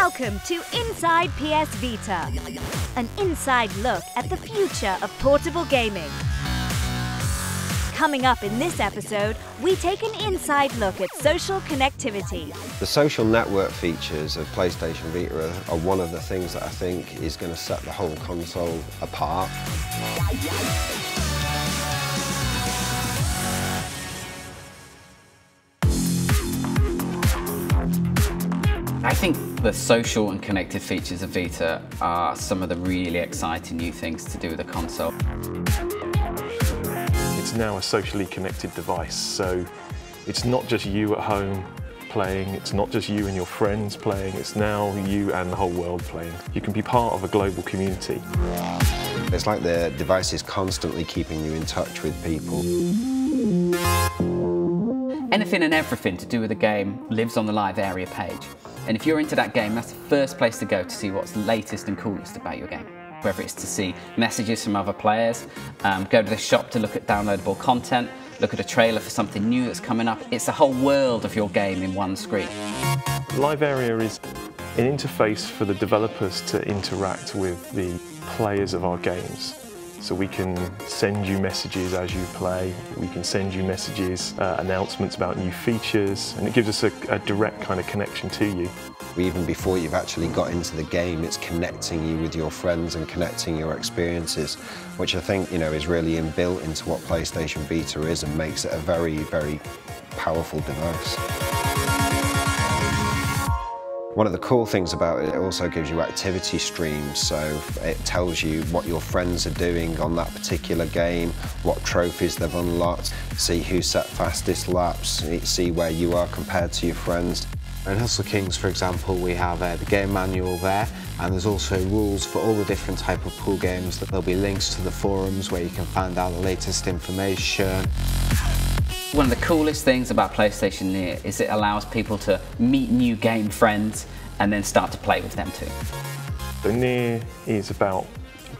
Welcome to Inside PS Vita, an inside look at the future of portable gaming. Coming up in this episode, we take an inside look at social connectivity. The social network features of PlayStation Vita are one of the things that I think is going to set the whole console apart. I think the social and connected features of Vita are some of the really exciting new things to do with the console. It's now a socially connected device, so it's not just you at home playing, it's not just you and your friends playing, it's now you and the whole world playing. You can be part of a global community. It's like the device is constantly keeping you in touch with people. Anything and everything to do with the game lives on the live area page. And if you're into that game, that's the first place to go to see what's latest and coolest about your game. Whether it's to see messages from other players, go to the shop to look at downloadable content, look at a trailer for something new that's coming up. It's the whole world of your game in one screen. Live area is an interface for the developers to interact with the players of our games. So we can send you messages as you play, we can send you messages, announcements about new features, and it gives us a direct kind of connection to you. Even before you've actually got into the game, it's connecting you with your friends and connecting your experiences, which I think, is really inbuilt into what PlayStation Vita is and makes it a very, very powerful device. One of the cool things about it also gives you activity streams, so it tells you what your friends are doing on that particular game, what trophies they've unlocked, see who set fastest laps, see where you are compared to your friends. In Hustle Kings, for example, we have the game manual there, and there's also rules for all the different type of pool games. There'll be links to the forums where you can find out the latest information. One of the coolest things about PlayStation Near is it allows people to meet new game friends and then start to play with them too. So Near is about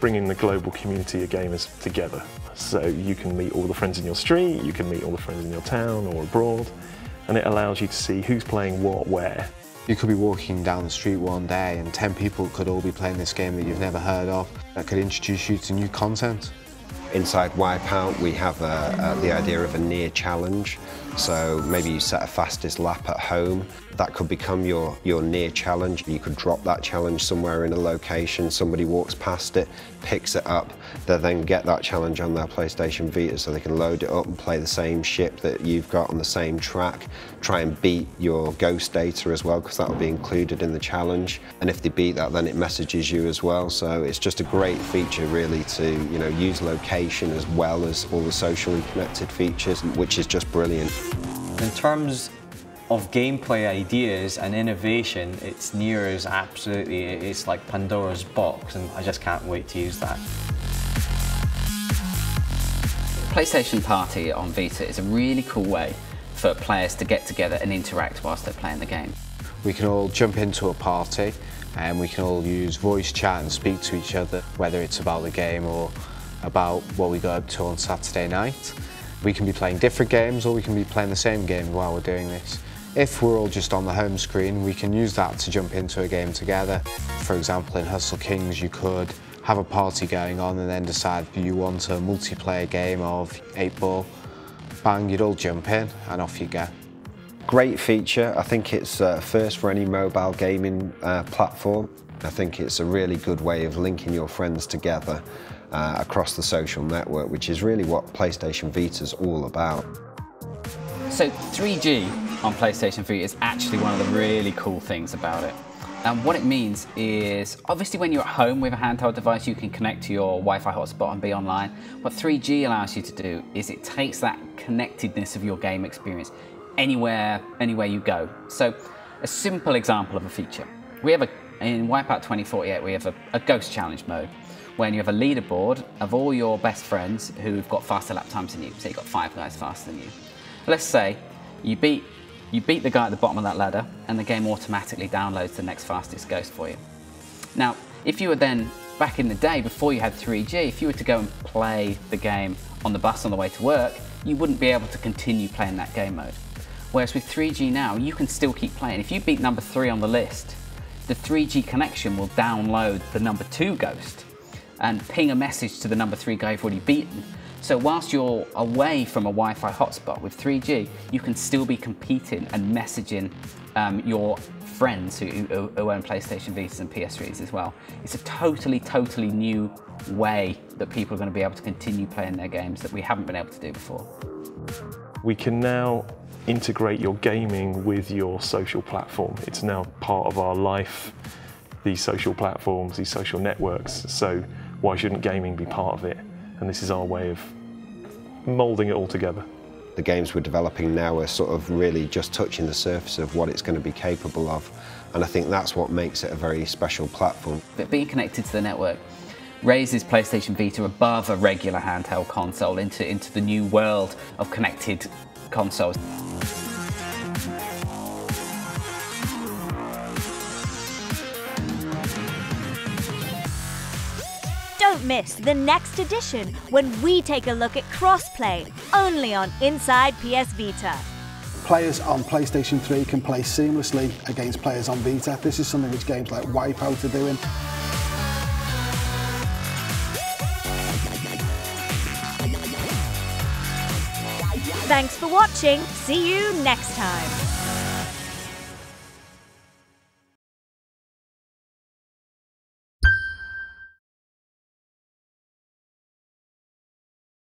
bringing the global community of gamers together. So you can meet all the friends in your street, you can meet all the friends in your town or abroad, and it allows you to see who's playing what, where. You could be walking down the street one day and 10 people could all be playing this game that you've never heard of that could introduce you to new content. Inside Wipeout, we have the idea of a near challenge. So maybe you set a fastest lap at home. That could become your near challenge. You could drop that challenge somewhere in a location. Somebody walks past it, picks it up. They then get that challenge on their PlayStation Vita so they can load it up and play the same ship that you've got on the same track. Try and beat your ghost data as well, because that will be included in the challenge. And if they beat that, then it messages you as well. So it's just a great feature really to use location as well as all the socially connected features, which is just brilliant. In terms of gameplay ideas and innovation, it's Near is absolutely, it's like Pandora's box, and I just can't wait to use that. PlayStation Party on Vita is a really cool way for players to get together and interact whilst they're playing the game. We can all jump into a party and we can all use voice chat and speak to each other, whether it's about the game or about what we got up to on Saturday night. We can be playing different games or we can be playing the same game while we're doing this. If we're all just on the home screen, we can use that to jump into a game together. For example, in Hustle Kings, you could have a party going on and then decide you want a multiplayer game of 8-ball. Bang, you'd all jump in and off you go. Great feature. I think it's first for any mobile gaming platform. I think it's a really good way of linking your friends together across the social network, which is really what PlayStation Vita's all about. So 3G on PlayStation Vita is actually one of the really cool things about it. And what it means is, obviously when you're at home with a handheld device, you can connect to your Wi-Fi hotspot and be online. What 3G allows you to do is it takes that connectedness of your game experience anywhere you go. So a simple example of a feature. In Wipeout 2048, we have a ghost challenge mode, when you have a leaderboard of all your best friends who've got faster lap times than you. So you've got 5 guys faster than you. Let's say you beat the guy at the bottom of that ladder and the game automatically downloads the next fastest ghost for you. Now, if you were then, back in the day before you had 3G, if you were to go and play the game on the bus on the way to work, you wouldn't be able to continue playing that game mode. Whereas with 3G now, you can still keep playing. If you beat number 3 on the list, the 3G connection will download the number 2 ghost and ping a message to the number 3 guy you've already beaten. So whilst you're away from a Wi-Fi hotspot with 3G, you can still be competing and messaging your friends who own PlayStation Vitas and PS3s as well. It's a totally new way that people are going to be able to continue playing their games that we haven't been able to do before. We can now integrate your gaming with your social platform. It's now part of our life, these social platforms, these social networks. So why shouldn't gaming be part of it? And this is our way of moulding it all together. The games we're developing now are sort of really just touching the surface of what it's going to be capable of. And I think that's what makes it a very special platform. But being connected to the network raises PlayStation Vita above a regular handheld console into the new world of connected consoles. Don't miss the next edition when we take a look at crossplay, only on Inside PS Vita. Players on PlayStation 3 can play seamlessly against players on Vita. This is something which games like Wipeout are doing. Thanks for watching. See you next time.